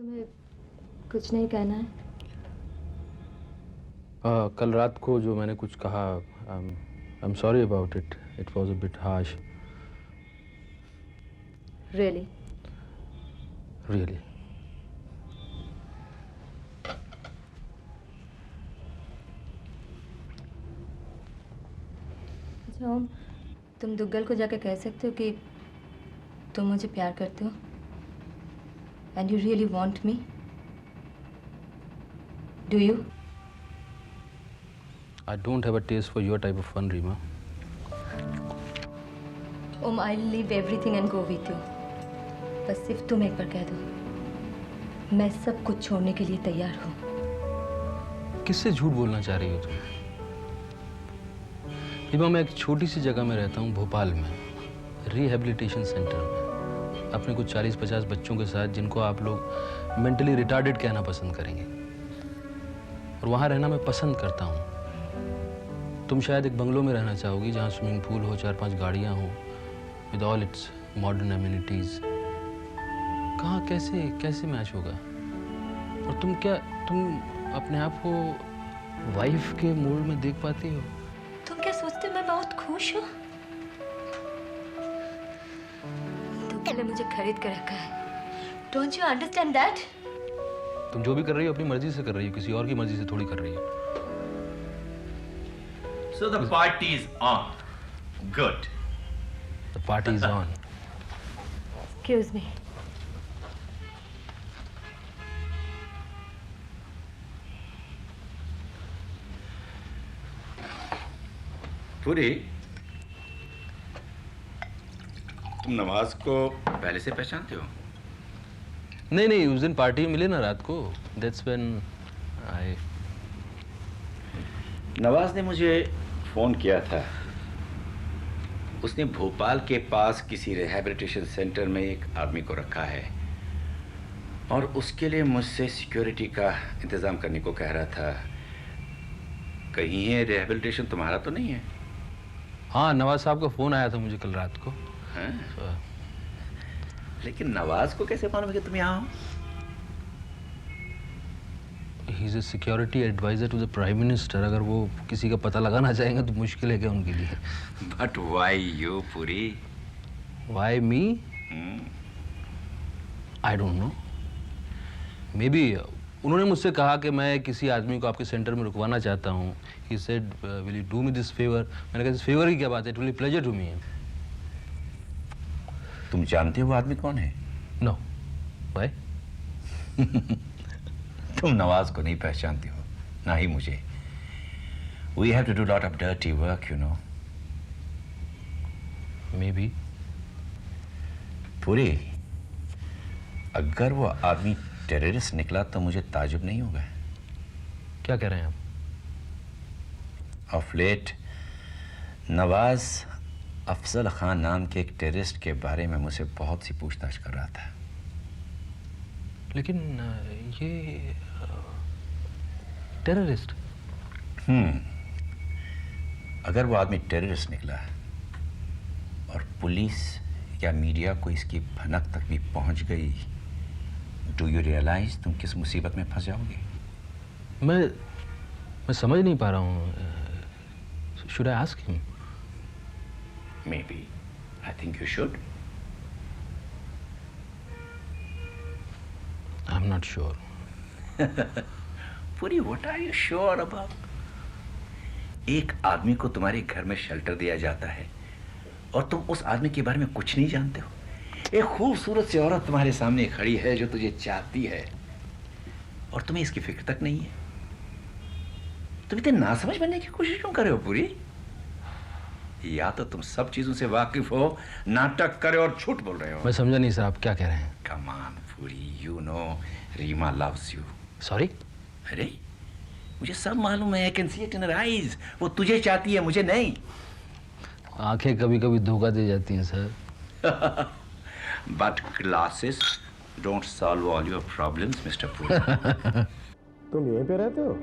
तुम्हें कुछ नहीं कहना है? कल रात को जो मैंने कुछ कहा, I am sorry about it. It was a bit harsh. Really? Really. अच्छा ओम, तुम दुग्गल को जाके कह सकते हो कि तुम मुझे प्यार करते हो and you really want me? Do you? I don't have a taste for your type of fun, Reema. Om, I leave everything and go with you. बस सिर्फ तुम एक बार कह दो, मैं सब कुछ छोड़ने के लिए तैयार हूँ. किससे झूठ बोलना चाह रही हो तुम? रीमा, मैं एक छोटी सी जगह में रहता हूँ, भोपाल में, रिहेबिलिटेशन सेंटर में, अपने कुछ 40-50 बच्चों के साथ, जिनको आप लोग मेंटली रिटार्डेड कहना पसंद करेंगे. और वहाँ रहना मैं पसंद करता हूँ. तुम शायद एक बंगलो में रहना चाहोगी जहाँ स्विमिंग पूल हो, 4-5 गाड़ियाँ हो, with all it's modern amenities. कहाँ कैसे कैसे मैच होगा? और तुम अपने आप को वाइफ के मोड में देख पाती हो? तुम क्या सोचते हो मैं बहुत खुश हूँ? तुमने मुझे खरीद कर रखा है. Don't you understand that? तुम जो भी कर रही हो अपनी मर्जी से कर रही हो, किसी और की मर्जी से थोड़ी कर रही हो. So the party is on. Good. The party is on. Excuse me. पूरी, तुम नवाज को पहले से पहचानते हो? नहीं, उस दिन पार्टी में मिले ना रात को. That's when I. नवाज ने मुझे फोन किया था. उसने भोपाल के पास किसी रिहैबिलिटेशन सेंटर में एक आदमी को रखा है और उसके लिए मुझसे सिक्योरिटी का इंतजाम करने को कह रहा था. कहीं ये रिहैबिलिटेशन तुम्हारा तो नहीं है? हाँ, नवाज साहब का फोन आया था मुझे कल रात को. हाँ? लेकिन नवाज को कैसे मालूम है कि तुम यहाँ हो? He is a security adviser to the prime minister. अगर वो किसी का पता लगाना चाहेंगे तो मुश्किल है क्या उनके लिए? बट व्हाई यू पूरी? Why me? I don't know. May be उन्होंने मुझसे कहा कि मैं किसी आदमी को आपके सेंटर में रुकवाना चाहता हूँ. He said will you do me this favour? मैंने कहा, इस फेवर की क्या बात है? It will be pleasure to me. तुम जानते हो वो आदमी कौन है? नो. व्हाई? तुम नवाज को नहीं पहचानती हो, ना ही मुझे. We have to do lot of dirty work, you know. Maybe. पूरी, अगर वो आदमी टेररिस्ट निकला तो मुझे ताजुब नहीं होगा. क्या कह रहे हैं आप? ऑफ लेट नवाज अफजल खान नाम के एक टेररिस्ट के बारे में मुझसे बहुत सी पूछताछ कर रहा था. लेकिन ये टेररिस्ट? अगर वो आदमी टेररिस्ट निकला और पुलिस या मीडिया को इसकी भनक तक भी पहुंच गई, डू यू रियलाइज तुम किस मुसीबत में फंस जाओगे? मैं समझ नहीं पा रहा हूँ. Should I ask him? Maybe. I think you should. I am not sure. Puri, what are you sure about? एक आदमी को तुम्हारे घर में शेल्टर दिया जाता है और तुम उस आदमी के बारे में कुछ नहीं जानते हो. एक खूबसूरत सी औरत तुम्हारे सामने खड़ी है जो तुझे चाहती है और तुम्हें इसकी फिक्र तक नहीं है. तुम इतने नासमझ बनने की कोशिश क्यों कर रहे हो पूरी? या तो तुम सब चीजों से वाकिफ हो, नाटक करे और झूठ बोल रहे हो. मैं समझा नहीं साहब, क्या कह रहे हैं? Come on Puri, you know Reema loves you. Sorry? अरे, मुझे सब मालूम है. I can see it in her eyes. वो तुझे चाहती है, मुझे नहीं. आंखें कभी कभी धोखा दे जाती हैं sir. But glasses don't solve all your problems mister पूरी. तुम यहीं पे रहते हो?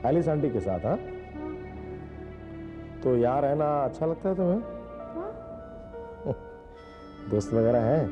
एलिस आंटी के साथ? हाँ, तो यहाँ रहना अच्छा लगता है तुम्हें? दोस्त वगैरह हैं?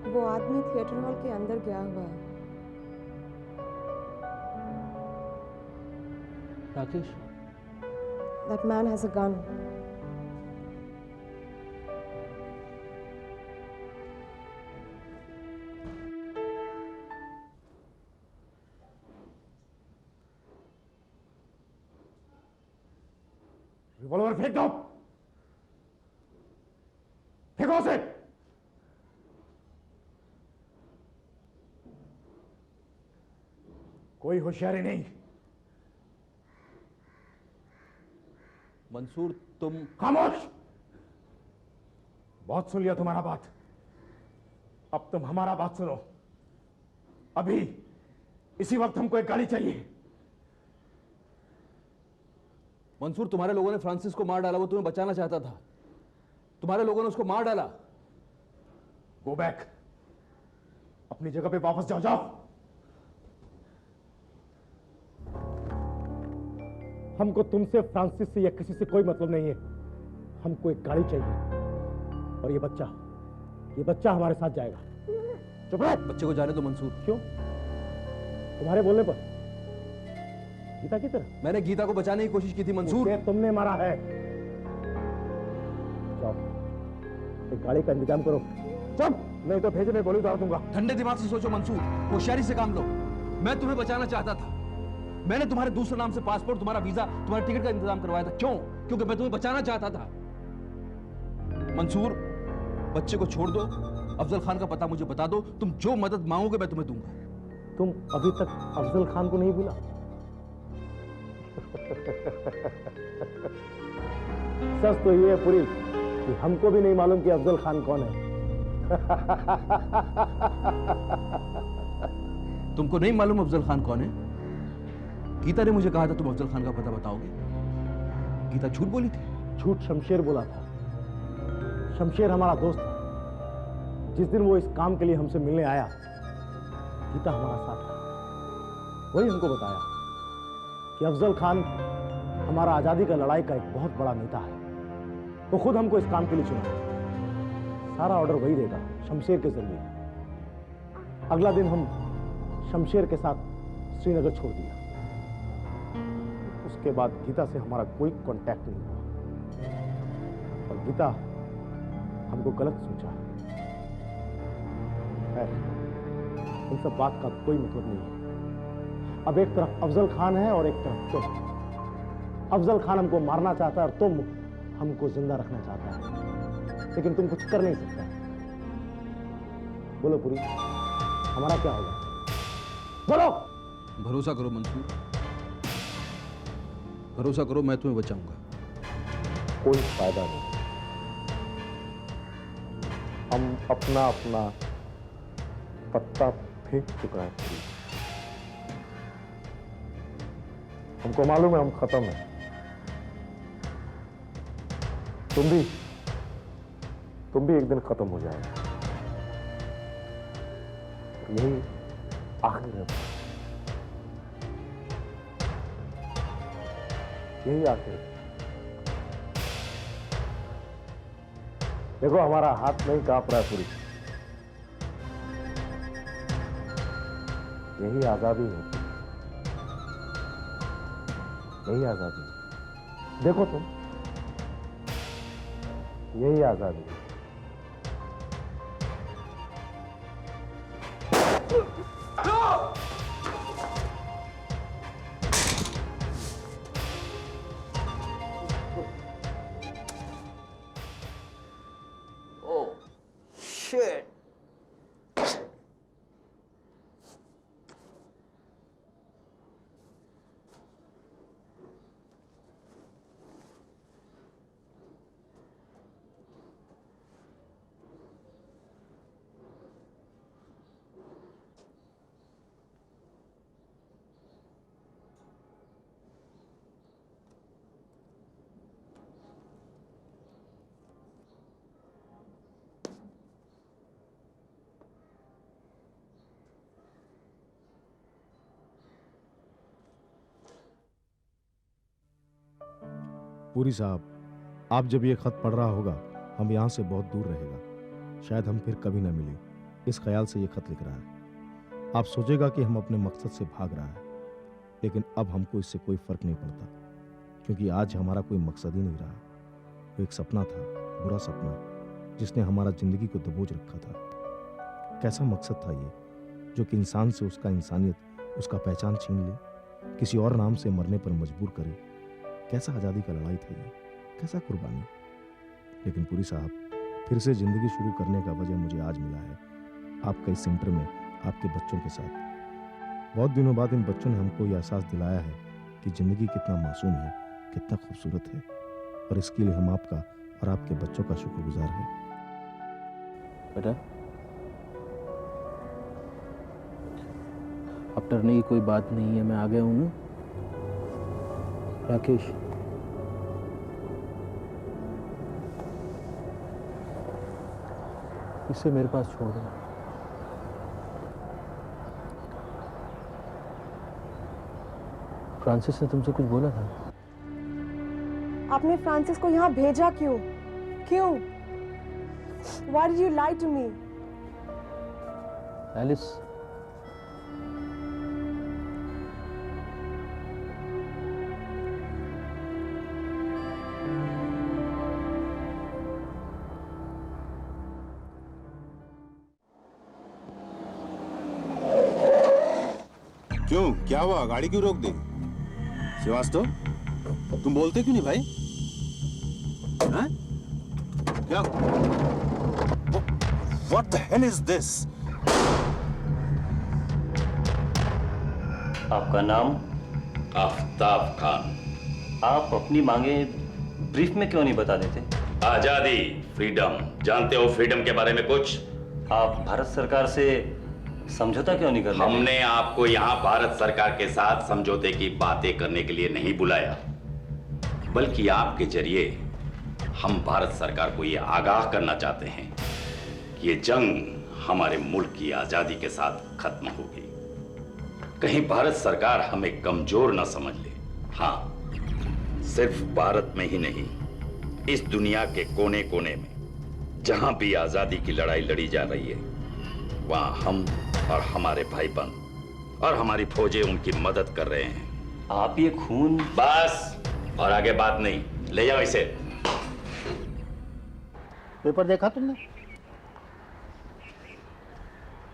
वो आदमी थिएटर हॉल के अंदर गया हुआ है। Rakesh, That man has a gun. Revolver फेंक दो, फेंको उसे। कोई होशियारी नहीं। मंसूर, तुम खामोश। बहुत सुन लिया तुम्हारा बात, अब तुम हमारा बात सुनो। अभी इसी वक्त हमको एक गाड़ी चाहिए। मंसूर, तुम्हारे लोगों ने फ्रांसिस को मार डाला। वो तुम्हें बचाना चाहता था, तुम्हारे लोगों ने उसको मार डाला। गो बैक, अपनी जगह पे वापस जाओ। जाओ। हमको तुमसे, फ्रांसिस से या किसी से कोई मतलब नहीं है। हमको एक गाड़ी चाहिए और ये बच्चा हमारे साथ जाएगा। चुप रहे। बच्चे को जाने दो मंसूर। क्यों? तुम्हारे बोलने पर? गीता की तरह? मैंने गीता को बचाने की कोशिश की थी मंसूर। तुमने मारा है। जाओ, एक गाड़ी का इंतजाम करो। चुप, नहीं तो भेजने गोली उतार दूंगा। ठंडे दिमाग से सोचो मंसूर, होशियारी से काम लो। मैं तुम्हें बचाना चाहता था। मैंने तुम्हारे दूसरे नाम से पासपोर्ट, तुम्हारा वीजा, तुम्हारे टिकट का इंतजाम करवाया था। क्यों? क्योंकि मैं तुम्हें बचाना चाहता था। मंसूर, बच्चे को छोड़ दो। अफजल खान का पता मुझे बता दो। तुम जो मदद मांगोगे मैं तुम्हें दूंगा। तुम अभी तक अफजल खान को नहीं भूला? सच तो ये है पूरी कि हमको भी नहीं मालूम कि अफजल खान कौन है। तुमको नहीं मालूम अफजल खान कौन है? गीता ने मुझे कहा था तुम अफजल खान का पता बताओगे। गीता झूठ बोली थी। झूठ शमशेर बोला था। शमशेर हमारा दोस्त है। जिस दिन वो इस काम के लिए हमसे मिलने आया, गीता हमारा साथ था। वही हमको बताया कि अफजल खान हमारा आजादी का लड़ाई का एक बहुत बड़ा नेता है। वो खुद हमको इस काम के लिए चुना। सारा ऑर्डर वही देगा, शमशेर के जरिए। अगला दिन हम शमशेर के साथ श्रीनगर छोड़ दिया। उसके बाद गीता से हमारा कोई कांटेक्ट नहीं हुआ और गीता हमको गलत सोचा। इन सब बात का कोई मतलब नहीं है। अब एक तरफ अफजल खान है और एक तरफ तुम। अफजल खान हमको मारना चाहता है और तुम हमको जिंदा रखना चाहता है, लेकिन तुम कुछ कर नहीं सकता। बोलो पुरी, हमारा क्या होगा? बोलो। भरोसा करो मंसूर, भरोसा करो, मैं तुम्हें बचाऊंगा। कोई फायदा नहीं। हम अपना अपना पत्ता फेंक चुका है पुरी। हमको मालूम है हम खत्म है। तुम भी एक दिन खत्म हो जाएगा। यही आखिर है, यही आखिर है। देखो हमारा हाथ नहीं कांप रहा पूरी, यही आजादी है, यही आजादी है। देखो तुम, यही आजादी है। Shit. पूरी साहब, आप जब ये खत पढ़ रहा होगा, हम यहाँ से बहुत दूर रहेगा, शायद हम फिर कभी ना मिले, इस ख्याल से ये खत लिख रहा है। आप सोचेगा कि हम अपने मकसद से भाग रहा है, लेकिन अब हमको इससे कोई फर्क नहीं पड़ता, क्योंकि आज हमारा कोई मकसद ही नहीं रहा। वो एक सपना था, बुरा सपना, जिसने हमारा जिंदगी को दबोच रखा था। कैसा मकसद था ये, जो कि इंसान से उसका इंसानियत, उसका पहचान छीन ले, किसी और नाम से मरने पर मजबूर करे। कैसा आज़ादी का लड़ाई था ये, कैसा कुर्बानी। लेकिन पूरी साहब, फिर से जिंदगी शुरू करने का वजह मुझे आज मिला है, आपका इस सेंटर में आपके बच्चों के साथ। बहुत दिनों बाद इन बच्चों ने हमको ये एहसास दिलाया है कि जिंदगी कितना मासूम है, कितना खूबसूरत है, और इसके लिए हम आपका और आपके बच्चों का शुक्रगुजार हैं। बेटा, अब डरने की कोई बात नहीं है, मैं आ गया हूँ ना। राकेश, इसे मेरे पास छोड़ दो। फ्रांसिस ने तुमसे कुछ बोला था? आपने फ्रांसिस को यहाँ भेजा क्यों? क्यों? Why did you lie to me? Alice, क्यों, क्या हुआ? गाड़ी क्यों रोक दी? श्रीवास्तव, तुम बोलते क्यों नहीं भाई? हाँ? क्या? What the hell is this? आपका नाम? आफ्ताब खान। आप अपनी मांगे ब्रीफ में क्यों नहीं बता देते? आजादी, फ्रीडम, जानते हो फ्रीडम के बारे में कुछ? आप भारत सरकार से समझौता क्यों नहीं कर रहे? हमने आपको यहाँ भारत सरकार के साथ समझौते की बातें करने के लिए नहीं बुलाया, बल्कि आपके जरिए हम भारत सरकार को ये आगाह करना चाहते हैं कि ये जंग हमारे मुल्क की आजादी के साथ खत्म होगी। कहीं भारत सरकार हमें कमजोर ना समझ ले। हाँ, सिर्फ भारत में ही नहीं, इस दुनिया के कोने कोने में जहां भी आजादी की लड़ाई लड़ी जा रही है, वहां हम और हमारे भाई बंद और हमारी फौजें उनकी मदद कर रहे हैं। आप ये खून... बस, और आगे बात नहीं, ले जाओ इसे। पेपर देखा तुमने?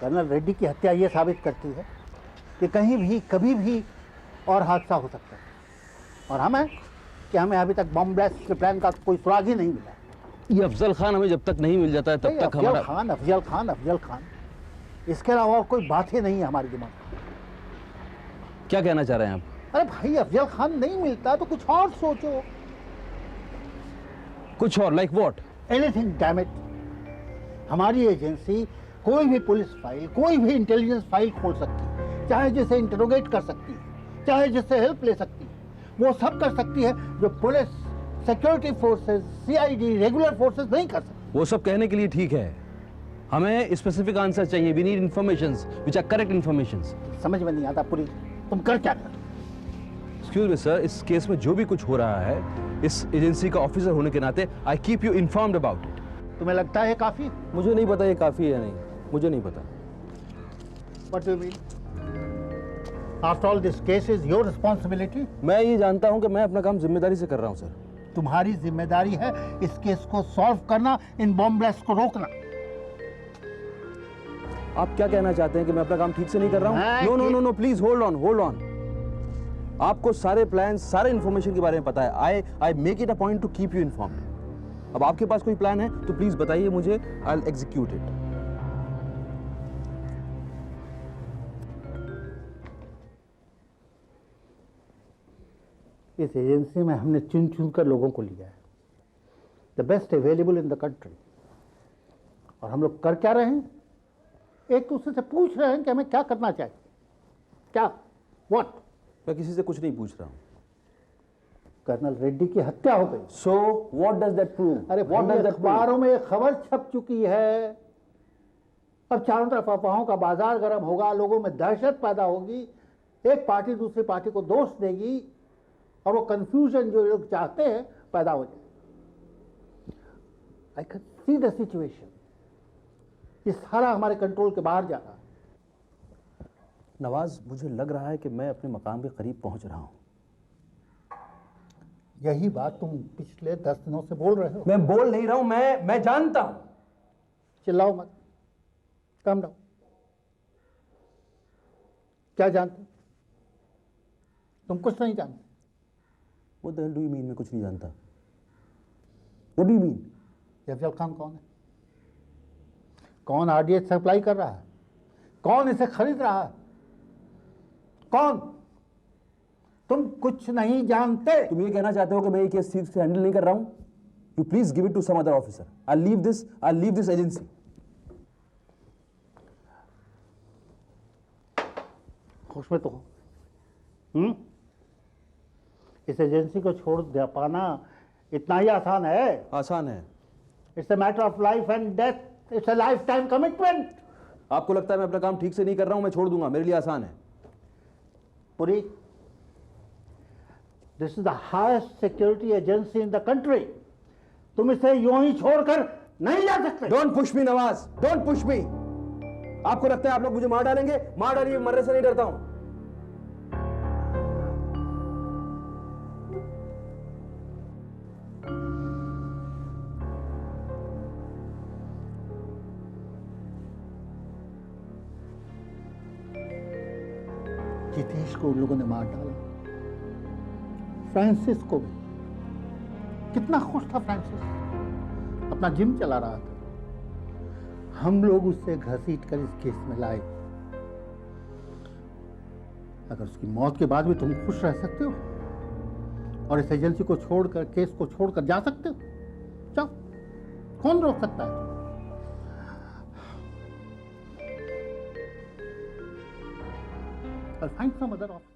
कर्नल रेड्डी की हत्या ये साबित करती है कि कहीं भी कभी भी और हादसा हो सकता है, और हमें अभी तक बम ब्लास्ट के प्लान का कोई सुराग ही नहीं मिला। ये अफजल खान हमें जब तक नहीं मिल जाता है तब तक हमारा... अफजल खान, इसके अलावा और कोई बात ही नहीं है हमारे दिमाग में। क्या कहना चाह रहे हैं आप? अरे भाई, अफजल खान नहीं मिलता तो कुछ और सोचो। कुछ और? Like what? Anything damn it. हमारी एजेंसी कोई भी पुलिस फाइल, कोई भी इंटेलिजेंस फाइल खोल सकती है, चाहे जिसे इंटरोगेट कर सकती है, चाहे जिससे हेल्प ले सकती है, वो सब कर सकती है जो police, security forces, CID, regular forces नहीं कर सकती। वो सब कहने के लिए ठीक है, हमें स्पेसिफिक आंसर चाहिए। We need informations which are correct informations. समझ में नहीं आता पूरी, तुम कर क्या रहे हो? एक्सक्यूज मी सर, इस केस में जो भी कुछ हो रहा है, इस एजेंसी का ऑफिसर होने के नाते I keep you informed about it. तुम्हें लगता है काफी? मुझे नहीं पता ये काफी है या नहीं, मुझे नहीं पता। What do you mean? After all, this case is your responsibility. मैं ये जानता हूं कि मैं अपना काम जिम्मेदारी से कर रहा हूं सर। तुम्हारी जिम्मेदारी है इस केस को सॉल्व करना, इन बॉम्ब ब्लास्ट को रोकना। आप क्या कहना चाहते हैं कि मैं अपना काम ठीक से नहीं कर रहा हूं? No no no no, please hold on, hold on. आपको सारे प्लान, सारे इंफॉर्मेशन के बारे में पता है। I make it a point two keep you informed. अब आपके पास कोई प्लान है तो प्लीज बताइए मुझे, आई विल एग्जीक्यूट इट। इस एजेंसी में हमने चुन चुन कर लोगों को लिया है, the best available in the country. और हम लोग कर क्या रहे हैं? एक दूसरे से पूछ रहे हैं कि हमें क्या करना चाहिए। क्या? व्हाट? मैं किसी से कुछ नहीं पूछ रहा हूं। कर्नल रेड्डी की हत्या हो गई। So what does that prove? अरे व्हाट डज दैट अखबारों में एक खबर छप चुकी है। अब चारों तरफ अफवाहों का बाजार गर्म होगा, लोगों में दहशत पैदा होगी, एक पार्टी दूसरी पार्टी को दोष देगी और वो कंफ्यूजन जो लोग चाहते हैं पैदा हो जाए। आई कैन सी द सिचुएशन। ये सारा हमारे कंट्रोल के बाहर जा रहा है। नवाज, मुझे लग रहा है कि मैं अपने मकाम के करीब पहुंच रहा हूं। यही बात तुम पिछले 10 दिनों से बोल रहे हो। मैं बोल नहीं रहा हूं, मैं जानता हूं। चिल्लाओ मत, काम डाउन। क्या जानते हो? तुम कुछ नहीं जानते। What the hell do you mean? मैं कुछ नहीं जानता। What do you mean? ये अफजल खान कौन है? कौन आरडीएक्स सप्लाई कर रहा है? कौन इसे खरीद रहा है? कौन? तुम कुछ नहीं जानते। तुम ये कहना चाहते हो कि मैं ये केस ठीक से हैंडल नहीं कर रहा हूं? You please give it to some other officer. I'll leave this agency. खुश में तो हो? इस एजेंसी को छोड़ दे पाना इतना ही आसान है? आसान है। It's a matter of life and death. It's a life time commitment. आपको लगता है मैं अपना काम ठीक से नहीं कर रहा हूं, मैं छोड़ दूंगा? मेरे लिए आसान है। Puri, this is the highest security agency in the country. तुम इसे यूं ही छोड़कर नहीं जा सकते। Don't push me Nawaz, don't push me. आपको लगता है आप लोग मुझे मार डालेंगे? मार डालिए, मरने से नहीं डरता हूं। जितेश को उन लोगों ने मार डाला, फ्रांसिस को भी। कितना खुश था फ्रांसिस, अपना जिम चला रहा था। हम लोग उससे घसीट कर इस केस में लाए। अगर उसकी मौत के बाद भी तुम खुश रह सकते हो और इस एजेंसी को छोड़कर, केस को छोड़कर जा सकते हो, जाओ। कौन रोक सकता है? I'll find some other office.